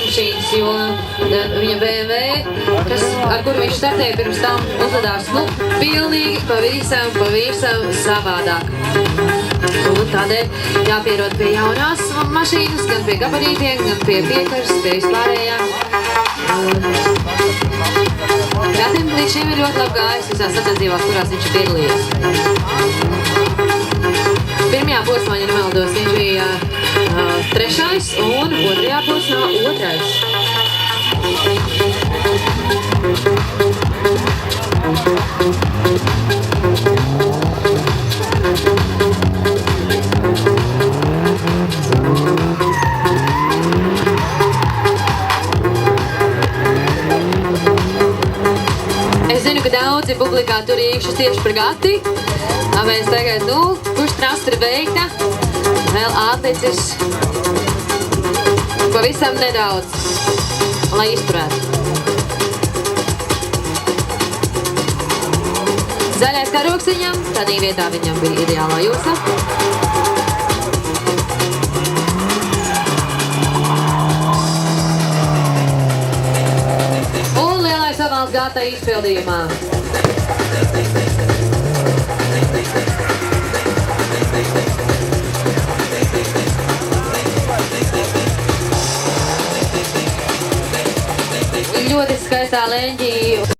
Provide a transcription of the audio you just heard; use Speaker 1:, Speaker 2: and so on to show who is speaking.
Speaker 1: mašīnas, jo viņa BMW, ar kuru viņš startēja pirms tam, uzvedās, pilnīgi pavisam savādāk. Un tādēļ jāpierod pie jaunās mašīnas, gan pie gabarītiem, gan pie piekaras, pie vispārējā. Kratim līdz šim ir ļoti labi gājis visās sacensībās, kurās viņš ir piedalījies. Pirmajā posmā, ja nemaldos, viņš bija 3. un 2. posmā 2. Es zinu, ka daudzi publikā tur iekšas tieši par gati. Tāpēc tagad, kurš trasta ir beigta, vēl atlicis pavisam nedaudz, lai izturētu. Zaļais karoks viņam, tādā vietā viņam bija ideālā josa. Un lielais ovāls gata izpildījumā. Ļoti skaistā leņķī.